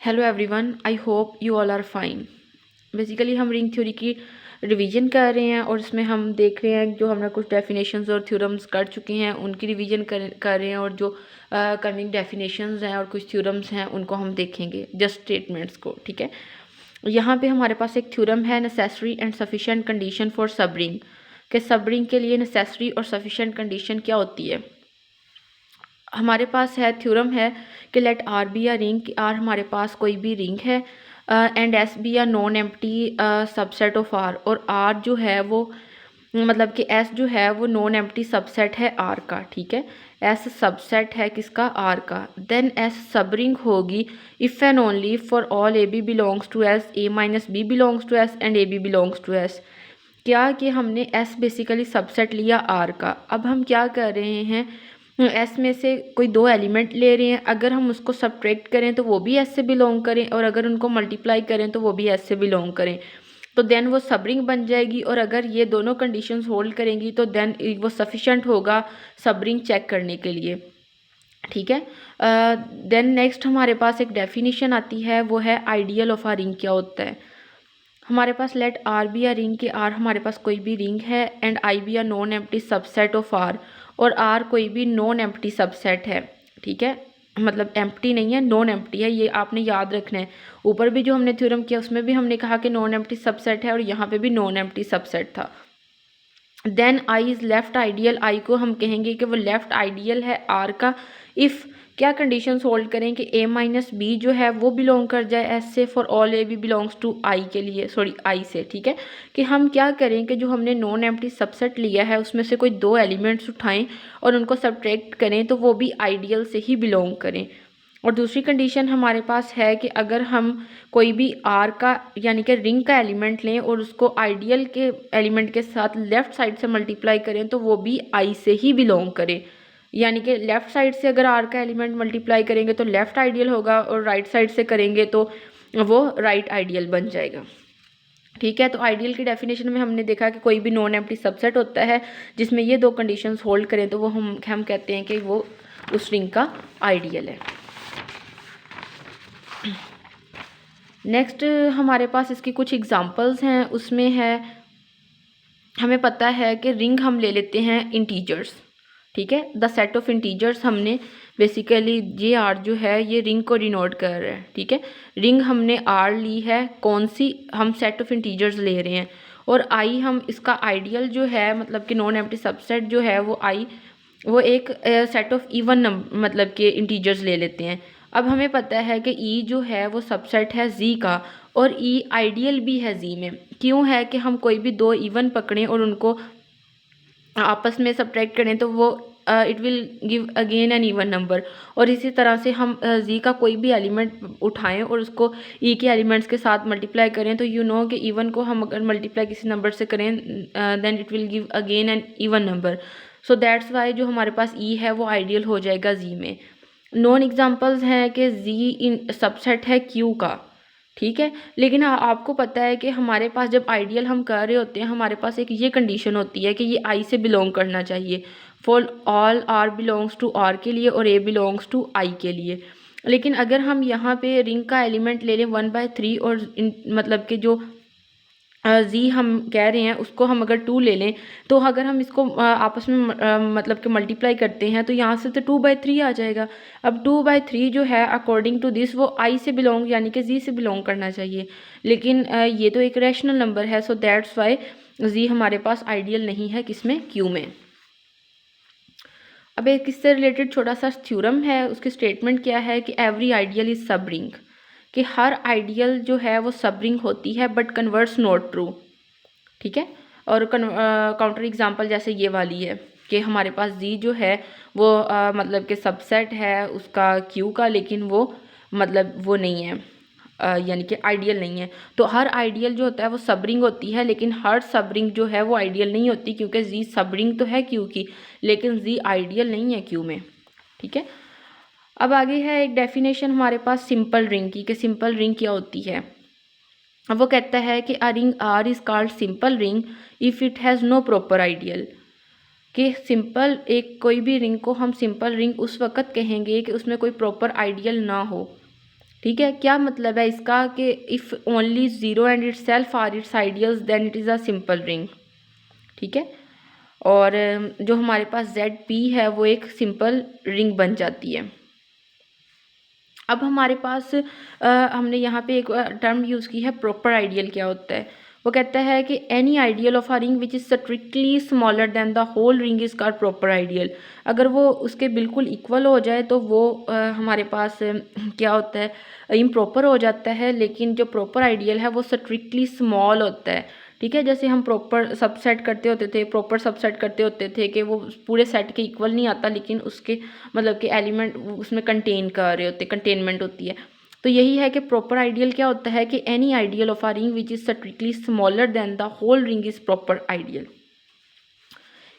Hello everyone, I hope you all are fine. Basically हम ring theory की revision कर रहे हैं और इसमें हम देख रहे हैं जो हमने कुछ डेफिनेशंस और थ्योरम्स कर चुके हैं उनकी रिवीजन कर रहे हैं, और जो कमिंग डेफिनेशंस हैं और कुछ थ्योरम्स हैं उनको हम देखेंगे, जस्ट स्टेटमेंट्स को। ठीक है, यहाँ पे हमारे पास एक थ्योरम है, necessary and sufficient condition for सब रिंग, कि सब रिंग के लिए नेसेसरी और सफिशेंट कंडीशन क्या होती है। हमारे पास है थ्योरम है कि let R be a ring, R हमारे पास कोई भी रिंग है, and S be a non empty subset of R, और आर जो है वो मतलब कि एस जो है वो नॉन एम्प्टी सबसेट है आर का। ठीक है, एस सबसेट है किसका, आर का। देन एस सब रिंग होगी if and only for all A B belongs to S, A minus B belongs to S and A B belongs to S. क्या कि हमने एस बेसिकली सबसेट लिया R का। अब हम क्या कर रहे हैं, एस में से कोई दो एलिमेंट ले रहे हैं, अगर हम उसको सब्ट्रैक्ट करें तो वो भी एस से बिलोंग करें, और अगर उनको मल्टीप्लाई करें तो वो भी एस से बिलोंग करें, तो देन वो सब रिंग बन जाएगी। और अगर ये दोनों कंडीशंस होल्ड करेंगी तो देन वो सफिशेंट होगा सब रिंग चेक करने के लिए। ठीक है, देन नेक्स्ट हमारे पास एक डेफिनेशन आती है, वो है आइडियल ऑफ आ रिंग। क्या होता है, हमारे पास let R be a ring, के आर हमारे पास कोई भी रिंग है, and I be a non empty subset of R, और आर कोई भी नॉन एम्प्टी सबसेट है। ठीक है, मतलब एम्प्टी नहीं है, नॉन एम्प्टी है, ये आपने याद रखना है। ऊपर भी जो हमने थ्योरम किया उसमें भी हमने कहा कि नॉन एम्प्टी सबसेट है, और यहाँ पे भी नॉन एम्प्टी सबसेट था। Then I is left ideal, I को हम कहेंगे कि वो लेफ्ट आइडियल है आर का, इफ़ क्या कंडीशंस होल्ड करें कि ए माइनस बी जो है वो बिलोंग कर जाए एस से, for all A B belongs to I के लिए, सॉरी आई से। ठीक है, कि हम क्या करें कि जो हमने नॉन एम्प्टी सबसेट लिया है उसमें से कोई दो एलिमेंट्स उठाएं और उनको सब्ट्रैक्ट करें तो वो भी आइडियल से ही बिलोंग करें। और दूसरी कंडीशन हमारे पास है कि अगर हम कोई भी आर का यानी कि रिंग का एलिमेंट लें और उसको आइडियल के एलिमेंट के साथ लेफ़्ट साइड से मल्टीप्लाई करें तो वो भी आई से ही बिलोंग करे। यानी कि लेफ़्ट साइड से अगर आर का एलिमेंट मल्टीप्लाई करेंगे तो लेफ़्ट आइडियल होगा, और राइट साइड से करेंगे तो वो राइट आइडियल बन जाएगा। ठीक है, तो आइडियल की डेफिनेशन में हमने देखा कि कोई भी नॉन एम्प्टी सबसेट होता है जिसमें ये दो कंडीशंस होल्ड करें तो वो हम कहते हैं कि वो उस रिंग का आइडियल है। नेक्स्ट हमारे पास इसकी कुछ एग्जांपल्स हैं, उसमें है हमें पता है कि रिंग हम ले लेते हैं इंटीजर्स। ठीक है, द सेट ऑफ इंटीजर्स हमने बेसिकली ये आर जो है ये रिंग को डिनोट कर रहा है। ठीक है, रिंग हमने आर ली है, कौन सी, हम सेट ऑफ इंटीजर्स ले रहे हैं, और आई हम इसका आइडियल जो है मतलब कि नॉन एम्प्टी सबसेट जो है वो आई वो एक सेट ऑफ इवन नंबर मतलब कि इंटीजर्स ले लेते हैं। अब हमें पता है कि ई जो है वो सबसेट है जी का, और ई आइडियल भी है जी में। क्यों है कि हम कोई भी दो इवन पकड़ें और उनको आपस में सब्ट्रैक्ट करें तो वो it will give again an even number. और इसी तरह से हम जी का कोई भी एलिमेंट उठाएं और उसको ई के एलिमेंट्स के साथ मल्टीप्लाई करें तो यू नो कि इवन को हम अगर मल्टीप्लाई किसी नंबर से करें then it will give again an even number. So that's why जो हमारे पास ई है वो आइडियल हो जाएगा जी में। नॉन एग्जाम्पल्स हैं कि जी इन सबसेट है क्यू का। ठीक है, लेकिन आपको पता है कि हमारे पास जब आइडियल हम कर रहे होते हैं हमारे पास एक ये कंडीशन होती है कि ये आई से बिलोंग करना चाहिए, for all R belongs to R के लिए और ए बिलोंग्स टू आई के लिए। लेकिन अगर हम यहाँ पे रिंग का एलिमेंट ले लें 1/3 और मतलब कि जो जी हम कह रहे हैं उसको हम अगर 2 ले लें, तो अगर हम इसको आपस में मतलब कि मल्टीप्लाई करते हैं तो यहाँ से तो 2/3 आ जाएगा। अब 2/3 जो है अकॉर्डिंग टू दिस वो आई से बिलोंग यानी कि जी से बिलोंग करना चाहिए, लेकिन ये तो एक रैशनल नंबर है, सो दैट्स वाई जी हमारे पास आइडियल नहीं है, किसमें, क्यू में। अब एक इससे रिलेटेड छोटा सा थ्योरम है, उसकी स्टेटमेंट क्या है कि एवरी आइडियल इज सब रिंग, कि हर आइडियल जो है वो सब रिंग होती है बट कन्वर्ट्स नॉट ट्रू। ठीक है, और काउंटर एग्जांपल जैसे ये वाली है कि हमारे पास जी जो है वो मतलब कि सबसेट है उसका क्यू का, लेकिन वो मतलब वो नहीं है यानी कि आइडियल नहीं है। तो हर आइडियल जो होता है वो सब रिंग होती है, लेकिन हर सब रिंग जो है वो आइडियल नहीं होती, क्योंकि जी सब रिंग तो है क्यू की लेकिन जी आइडियल नहीं है क्यू में। ठीक है, अब आगे है एक डेफिनेशन हमारे पास सिंपल रिंग की, कि सिंपल रिंग क्या होती है। अब वो कहता है कि a ring R is called simple ring if it has no proper ideal, कि सिंपल एक कोई भी रिंग को हम सिंपल रिंग उस वक़्त कहेंगे कि उसमें कोई प्रॉपर आइडियल ना हो। ठीक है, क्या मतलब है इसका कि if only zero and itself are its ideals then it is a simple ring. ठीक है, और जो हमारे पास जेड पी है वो एक सिंपल रिंग बन जाती है। अब हमारे पास हमने यहाँ पे एक टर्म यूज़ की है प्रॉपर आइडियल। क्या होता है? वो कहता है कि any ideal of a ring which is strictly smaller than the whole ring is called proper ideal. अगर वो उसके बिल्कुल इक्वल हो जाए तो वो हमारे पास क्या होता है, इम्प्रॉपर हो जाता है। लेकिन जो प्रॉपर आइडियल है वो स्ट्रिक्टली स्मॉल होता है। ठीक है, जैसे हम प्रॉपर सबसेट करते होते थे, प्रॉपर सबसेट करते होते थे कि वो पूरे सेट के इक्वल नहीं आता, लेकिन उसके मतलब कि एलिमेंट उसमें कंटेन कर रहे होते, कंटेनमेंट होती है। तो यही है कि प्रॉपर आइडियल क्या होता है कि any ideal of a ring which is strictly smaller than the whole ring is proper ideal.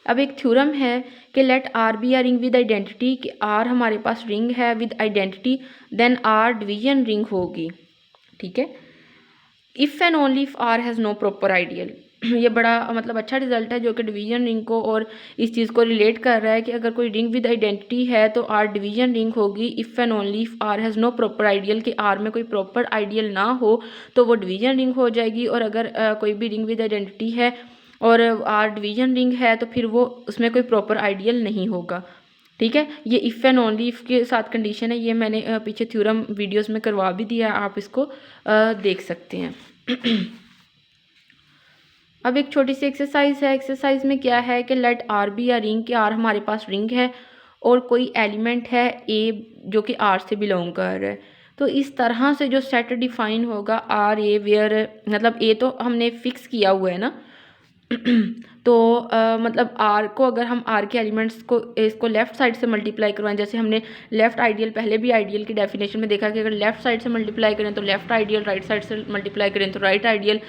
अब एक थ्योरम है कि let R be a ring with identity, कि आर हमारे पास रिंग है with identity, then R division ring होगी। ठीक है, if and only if R has no proper ideal. ये बड़ा मतलब अच्छा रिजल्ट है जो कि डिवीजन रिंग को और इस चीज़ को रिलेट कर रहा है कि अगर कोई रिंग विद आइडेंटिटी है तो आर डिवीजन रिंग होगी if and only if R has no proper ideal, कि आर में कोई प्रॉपर आइडियल ना हो तो वो डिवीजन रिंग हो जाएगी। और अगर कोई भी रिंग विद आइडेंटिटी है और आर डिवीजन रिंग है तो फिर वो उसमें कोई प्रॉपर आइडियल नहीं होगा। ठीक है, ये इफ़ एंड ओनली इफ़ के साथ कंडीशन है। ये मैंने पीछे थ्योरम वीडियोस में करवा भी दिया, आप इसको देख सकते हैं। अब एक छोटी सी एक्सरसाइज है। एक्सरसाइज में क्या है कि लेट आर बी या रिंग, कि आर हमारे पास रिंग है और कोई एलिमेंट है ए जो कि आर से बिलोंग कर रहा है। तो इस तरह से जो सेट डिफाइन होगा आर ए वेयर, मतलब ए तो हमने फिक्स किया हुआ है ना तो मतलब आर को अगर हम आर के एलिमेंट्स को इसको लेफ़्ट साइड से मल्टीप्लाई करवाएं, जैसे हमने लेफ़्ट आइडियल पहले भी आइडियल की डेफिनेशन में देखा कि अगर लेफ़्ट साइड से मल्टीप्लाई करें तो लेफ़्ट आइडियल, राइट साइड से मल्टीप्लाई करें तो राइट आइडियल।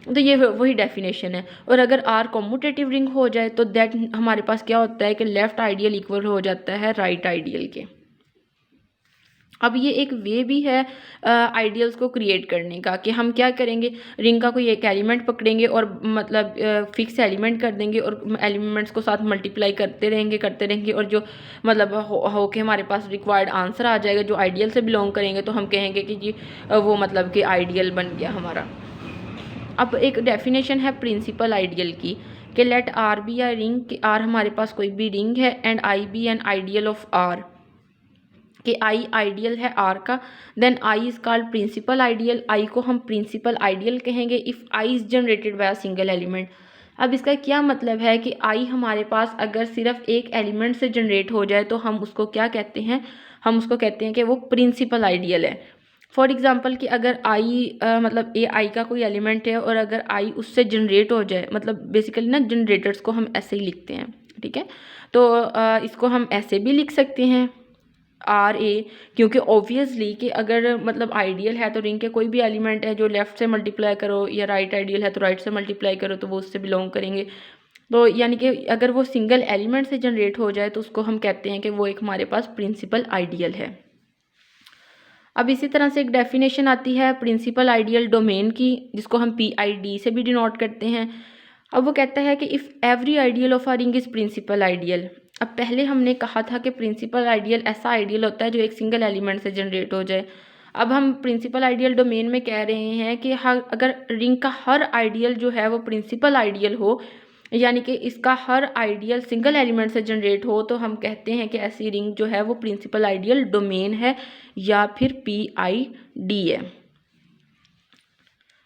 तो ये वही डेफिनेशन है। और अगर आर कॉम्यूटेटिव रिंग हो जाए तो दैट हमारे पास क्या होता है कि लेफ़्ट आइडियल इक्वल हो जाता है राइट आइडियल के। अब ये एक वे भी है आइडियल्स को क्रिएट करने का, कि हम क्या करेंगे, रिंग का कोई एक एलिमेंट पकड़ेंगे और मतलब फिक्स एलिमेंट कर देंगे और एलिमेंट्स को साथ मल्टीप्लाई करते रहेंगे और जो मतलब हो के हमारे पास रिक्वायर्ड आंसर आ जाएगा जो आइडियल से बिलोंग करेंगे, तो हम कहेंगे कि जी वो मतलब कि आइडियल बन गया हमारा। अब एक डेफिनेशन है प्रिंसिपल आइडियल की, कि let R be a ring, कि आर हमारे पास कोई भी रिंग है and I be an ideal of R, कि आई आइडियल है आर का, then I is called principal ideal. I को हम प्रिंसिपल आइडियल कहेंगे if I is generated by a single element. अब इसका क्या मतलब है कि आई हमारे पास अगर सिर्फ एक एलिमेंट से जनरेट हो जाए तो हम उसको क्या कहते हैं, हम उसको कहते हैं कि वो प्रिंसिपल आइडियल है। फॉर एग्जाम्पल कि अगर आई मतलब ए आई का कोई एलिमेंट है और अगर आई उससे जनरेट हो जाए, मतलब बेसिकली ना जनरेटर्स को हम ऐसे ही लिखते हैं। ठीक है, तो इसको हम ऐसे भी लिख सकते हैं आर ए, क्योंकि ऑब्वियसली कि अगर मतलब आइडियल है तो रिंग के कोई भी एलिमेंट है जो लेफ़्ट से मल्टीप्लाई करो या राइट आइडियल है तो राइट से मल्टीप्लाई करो तो वो उससे बिलोंग करेंगे। तो यानी कि अगर वो सिंगल एलिमेंट से जनरेट हो जाए तो उसको हम कहते हैं कि वो एक हमारे पास प्रिंसिपल आइडियल है। अब इसी तरह से एक डेफिनेशन आती है प्रिंसिपल आइडियल डोमेन की, जिसको हम PID से भी डिनोट करते हैं। अब वो कहता है कि if every ideal of a ring is principal ideal. अब पहले हमने कहा था कि प्रिंसिपल आइडियल ऐसा आइडियल होता है जो एक सिंगल एलिमेंट से जनरेट हो जाए। अब हम प्रिंसिपल आइडियल डोमेन में कह रहे हैं कि हर अगर रिंग का हर आइडियल जो है वो प्रिंसिपल आइडियल हो, यानी कि इसका हर आइडियल सिंगल एलिमेंट से जनरेट हो, तो हम कहते हैं कि ऐसी रिंग जो है वो प्रिंसिपल आइडियल डोमेन है या फिर PID है।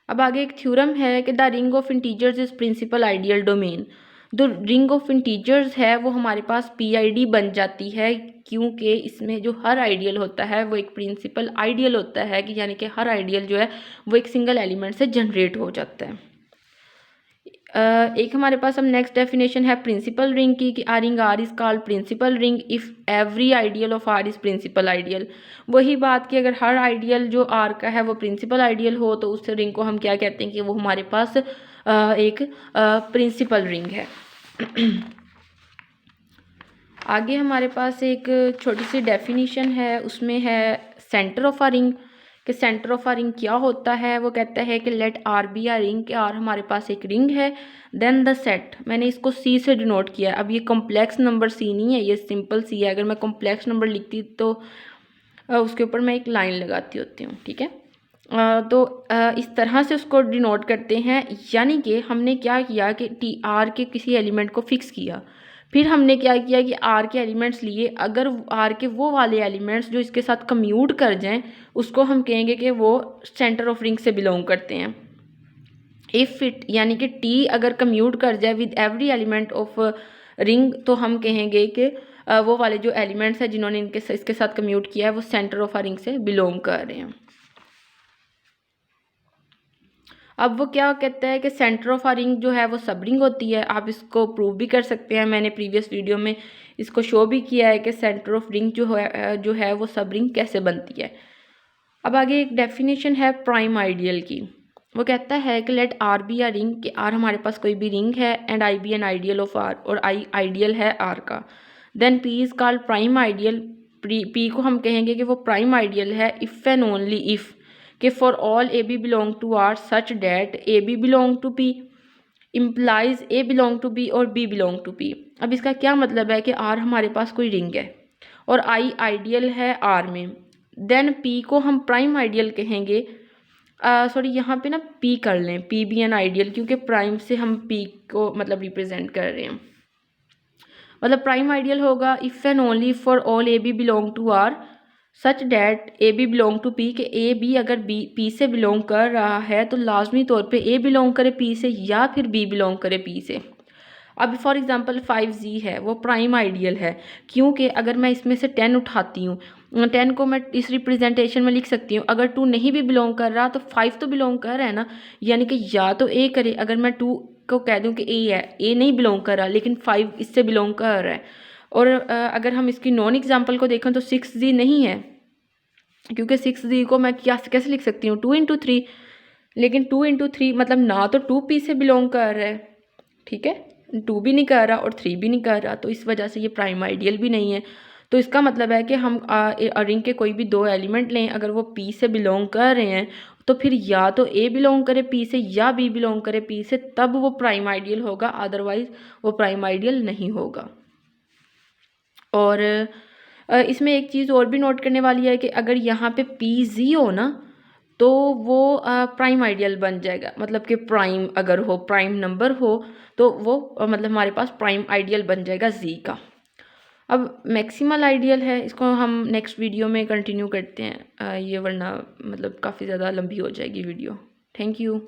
अब आगे एक थ्योरम है कि the ring of integers is principal ideal domain. जो रिंग ऑफ इंटीजर्स है वो हमारे पास PID बन जाती है, क्योंकि इसमें जो हर आइडियल होता है वो एक प्रिंसिपल आइडियल होता है, कि यानी कि हर आइडियल जो है वो एक सिंगल एलिमेंट से जनरेट हो जाता है। एक हमारे पास अब नेक्स्ट डेफिनेशन है प्रिंसिपल रिंग की, कि a ring R is called principal ring if every ideal of R is principal ideal. वही बात कि अगर हर आइडियल जो आर का है वो प्रिंसिपल आइडियल हो तो उस रिंग को हम क्या कहते हैं कि वो हमारे पास एक प्रिंसिपल रिंग है। आगे हमारे पास एक छोटी सी डेफिनेशन है, उसमें है सेंटर ऑफ आ रिंग, कि सेंटर ऑफ आ रिंग क्या होता है। वो कहता है कि let R be a ring, कि आर हमारे पास एक रिंग है, देन द सेट, मैंने इसको C से डिनोट किया है। अब ये कॉम्प्लेक्स नंबर C नहीं है, ये सिंपल C है। अगर मैं कॉम्प्लेक्स नंबर लिखती तो उसके ऊपर मैं एक लाइन लगाती होती हूँ, ठीक है। तो इस तरह से उसको डिनोट करते हैं, यानी कि हमने क्या किया कि टी आर के किसी एलिमेंट को फिक्स किया, फिर हमने क्या किया कि आर के एलिमेंट्स लिए, अगर आर के वो वाले एलिमेंट्स जो इसके साथ कम्यूट कर जाएं उसको हम कहेंगे कि वो सेंटर ऑफ रिंग से बिलोंग करते हैं। इफ़ इट यानी कि टी अगर कम्यूट कर जाए with every element of ring तो हम कहेंगे कि वो वाले जो एलिमेंट्स हैं जिन्होंने इसके साथ कम्यूट किया है वो सेंटर ऑफ अ रिंग से बिलोंग कर रहे हैं। अब वो क्या कहता है कि सेंटर ऑफ अ रिंग जो है वो सब रिंग होती है। आप इसको प्रूव भी कर सकते हैं, मैंने प्रीवियस वीडियो में इसको शो भी किया है कि सेंटर ऑफ रिंग जो है वो सब रिंग कैसे बनती है। अब आगे एक डेफिनेशन है प्राइम आइडियल की। वो कहता है कि let R be a ring, कि आर हमारे पास कोई भी रिंग है and I be an ideal of R, और आई आइडियल है आर का। Then P is called prime ideal. P को हम कहेंगे कि वो प्राइम आइडियल है इफ़ एंड ओनली इफ़ कि for all A B belong to R such that A B belong to P implies A belong to B और B belong to P. अब इसका क्या मतलब है कि आर हमारे पास कोई रिंग है और आई आइडियल है आर में, देन पी को हम प्राइम आइडियल कहेंगे। सॉरी यहाँ पे ना पी कर लें, पी बी एन आइडियल, क्योंकि प्राइम से हम पी को मतलब रिप्रेजेंट कर रहे हैं। मतलब प्राइम आइडियल होगा if and only for all A B belong to R such that A B belong to P, के ए बी अगर बी पी से बिलोंग कर रहा है तो लाजमी तौर पे ए बिलोंग करे पी से या फिर बी बिलोंग करे पी से। अब फॉर एग्जांपल 5z है, वो प्राइम आइडियल है क्योंकि अगर मैं इसमें से 10 उठाती हूँ, 10 को मैं इस रिप्रेजेंटेशन में लिख सकती हूँ, अगर 2 नहीं भी बिलोंग कर रहा तो 5 तो बिलोंग कर रहा है ना, यानी कि या तो ए करे। अगर मैं 2 को कह दूँ कि ए है, ए नहीं बिलोंग कर रहा लेकिन 5 इससे बिलोंग कर रहा है। और अगर हम इसकी नॉन एग्जाम्पल को देखें तो 6z नहीं है, क्योंकि 6z को मैं कैसे लिख सकती हूँ 2 इंटू 3, लेकिन 2 इंटू 3 मतलब ना तो 2p से बिलोंग कर रहा है, ठीक है, 2 भी नहीं कर रहा और 3 भी नहीं कर रहा, तो इस वजह से ये प्राइम आइडियल भी नहीं है। तो इसका मतलब है कि हम रिंग के कोई भी 2 एलिमेंट लें, अगर वो p से बिलोंग कर रहे हैं तो फिर या तो a बिलोंग करे p से या b बिलोंग करे p से, तब वो प्राइम आइडियल होगा, अदरवाइज वो प्राइम आइडियल नहीं होगा। और इसमें एक चीज़ और भी नोट करने वाली है कि अगर यहाँ पे PZ हो ना तो वो प्राइम आइडियल बन जाएगा, मतलब कि प्राइम अगर हो, प्राइम नंबर हो तो वो मतलब हमारे पास प्राइम आइडियल बन जाएगा Z का। अब मैक्सिमल आइडियल है, इसको हम नेक्स्ट वीडियो में कंटिन्यू करते हैं, ये वरना मतलब काफ़ी ज़्यादा लंबी हो जाएगी वीडियो। Thank you.